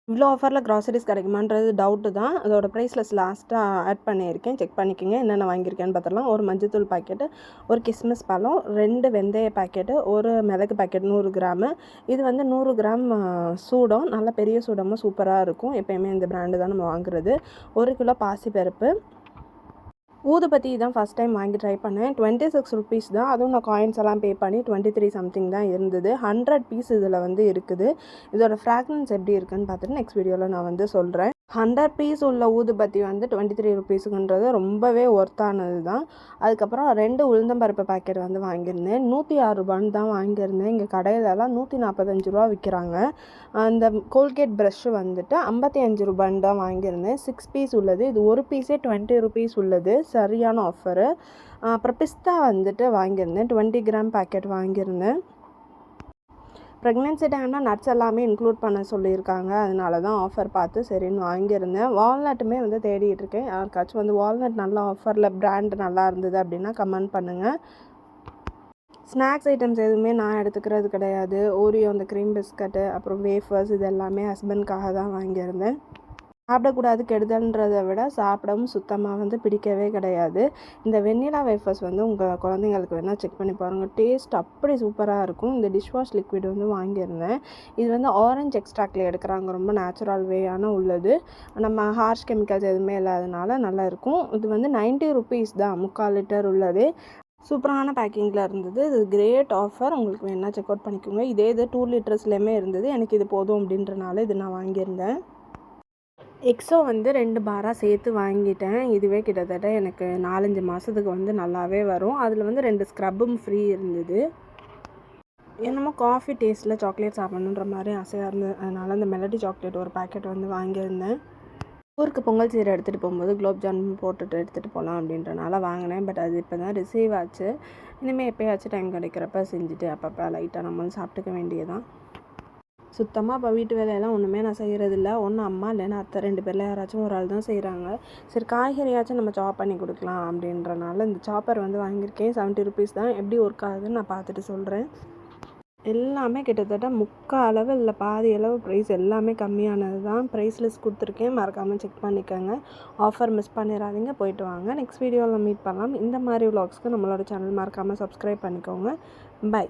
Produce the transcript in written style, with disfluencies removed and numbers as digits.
இவ்வளோ ஆஃபரில் groceries கிடைக்குமான்றது doubt தான். அதோட ப்ரைஸ் லிஸ்ட் லாஸ்ட்டாக ஆட் பண்ணியிருக்கேன். செக் பண்ணிக்கோங்க என்னென்ன வாங்கியிருக்கேன்னு பார்த்துடலாம். ஒரு மஞ்சத்தூள் பாக்கெட்டு, ஒரு கிஸ்மிஸ் பழம், 2 வெந்தய பாக்கெட்டு, ஒரு மிளகு பாக்கெட் 100 கிராமு. இது வந்து 100 கிராம் சூடம். நல்ல பெரிய சூடமாக சூப்பராக இருக்கும். எப்போயுமே இந்த பிராண்டு தான் நம்ம வாங்குறது. 1 கிலோ பாசிப்பருப்பு. ஊதுபத்தி தான் ஃபஸ்ட் டைம் வாங்கி ட்ரை பண்ணேன். 26 ருபீஸ் தான். அதுவும் நான் காயின்ஸ் எல்லாம் பே பண்ணி 23 சம்திங் தான் இருந்தது. 100 பீஸ் இதில் வந்து இருக்குது. இதோட ஃப்ராக்ரன்ஸ் எப்படி இருக்குன்னு பார்த்துட்டு நெக்ஸ்ட் வீடியோவில் நான் வந்து சொல்கிறேன். 100 பீஸ் உள்ள ஊதுபத்தி வந்து 23 ருபீஸுக்குன்றது ரொம்பவே ஒர்த்தானது தான். அதுக்கப்புறம் 2 உளுந்தம்பருப்பு பாக்கெட் வந்து வாங்கியிருந்தேன். 106 ரூபான்னு தான் வாங்கியிருந்தேன். இங்கே கடையிலலாம் 145 ரூபா விற்கிறாங்க. அந்த கோல்கேட் ப்ரஷ்ஷு வந்துட்டு 55 ரூபான்னு தான் வாங்கியிருந்தேன். 6 பீஸ் உள்ளது. இது ஒரு பீஸே 20 ருபீஸ் உள்ளது. சரியான ஆஃபரு. அப்புறம் பிஸ்தா வந்துட்டு வாங்கியிருந்தேன். 20 கிராம் பாக்கெட் வாங்கியிருந்தேன். ப்ரெக்னென்சி டைமில் நட்ஸ் எல்லாமே இன்க்ளூட் பண்ண சொல்லியிருக்காங்க. அதனால தான் ஆஃபர் பார்த்து சரின்னு வாங்கியிருந்தேன். வால்நட்டுமே வந்து தேடிட்டு இருக்கேன். யாருக்காச்சும் வந்து வால்நட் நல்லா ஆஃபரில் பிராண்ட் நல்லா இருந்தது அப்படின்னா கமெண்ட் பண்ணுங்கள். ஸ்நாக்ஸ் ஐட்டம்ஸ் எதுவுமே நான் எடுத்துக்கிறது கிடையாது. ஓரியோ அந்த க்ரீம் பிஸ்கட்டு அப்புறம் வேஃபர்ஸ் இது எல்லாமே ஹஸ்பண்ட்காக தான் வாங்கியிருந்தேன். சாப்பிடக்கூடாது கெடுதல்ன்றதை விட சாப்பிடவும் சுத்தமாக வந்து பிடிக்கவே கிடையாது. இந்த வெண்ணிலா வேஃபர்ஸ் வந்து உங்கள் குழந்தைங்களுக்கு வேணால் செக் பண்ணி பாருங்கள். டேஸ்ட் அப்படி சூப்பராக இருக்கும். இந்த டிஷ்வாஷ் லிக்விட் வந்து வாங்கியிருந்தேன். இது வந்து ஆரஞ்சு எக்ஸ்ட்ராக்டில் எடுக்கிறாங்க. ரொம்ப நேச்சுரல் வேயான உள்ளது. நம்ம ஹார்ஷ் கெமிக்கல்ஸ் எதுவுமே இல்லாதனால நல்லாயிருக்கும். இது வந்து 90 ருபீஸ் தான் 3/4 லிட்டர் உள்ளது. சூப்பரான பேக்கிங்கில் இருந்தது. இது கிரேட் ஆஃபர். உங்களுக்கு வேணால் செக் அவுட் பண்ணிக்கோங்க. இதே இது 2 லிட்டர்ஸ்லேயுமே இருந்தது. எனக்கு இது போதும் அப்படின்றனால இது நான் வாங்கியிருந்தேன். எக்ஸோ வந்து 2 பாராக சேர்த்து வாங்கிட்டேன். இதுவே கிட்டத்தட்ட எனக்கு 4-5 மாதத்துக்கு வந்து நல்லாவே வரும். அதில் வந்து 2 ஸ்க்ரப்பும் ஃப்ரீ இருந்தது. என்னமோ காஃபி டேஸ்ட்டில் சாக்லேட் சாப்பிடணுன்ற மாதிரி ஆசையாக இருந்தது. அதனால் அந்த மெலடி சாக்லேட் ஒரு பேக்கெட் வந்து வாங்கியிருந்தேன். ஊருக்கு பொங்கல் சீரை எடுத்துகிட்டு போகும்போது குலோப் ஜாமுன் போட்டுட்டு எடுத்துகிட்டு போகலாம் அப்படின்றனால வாங்கினேன். பட் அது இப்போ தான் ரிசீவ் ஆச்சு. இனிமேல் எப்போயாச்சும் டைம் கிடைக்கிறப்ப செஞ்சுட்டு அப்பப்போ லைட்டாக நம்மளும் சாப்பிட்டுக்க வேண்டியதான். சுத்தமாக இப்போ வீட்டு வேலையெல்லாம் ஒன்றுமே நான் செய்கிறதில்ல. ஒன்று அம்மா இல்லைன்னா அத்தை 2 பேரில் யாராச்சும் ஒரு ஆள் தான் செய்கிறாங்க. சரி காய்கறியாச்சும் நம்ம சாப் பண்ணி கொடுக்கலாம் அப்படின்றனால இந்த சாப்பர் வந்து வாங்கியிருக்கேன். 70 ருபீஸ் தான். எப்படி ஒர்க் ஆகுதுன்னு நான் பார்த்துட்டு சொல்கிறேன். எல்லாமே கிட்டத்தட்ட 3/4 அளவு இல்லை பாதி அளவு ப்ரைஸ் எல்லாமே கம்மியானது தான். ப்ரைஸ் லிஸ்ட் கொடுத்துருக்கேன். மறக்காமல் செக் பண்ணிக்கோங்க. ஆஃபர் மிஸ் பண்ணிடாதீங்க. போயிட்டு வாங்க. நெக்ஸ்ட் வீடியோவில் மீட் பண்ணலாம். இந்த மாதிரி விலாக்ஸ்க்கு நம்மளோட சேனல் மறக்காமல் சப்ஸ்கிரைப் பண்ணிக்கோங்க. பை.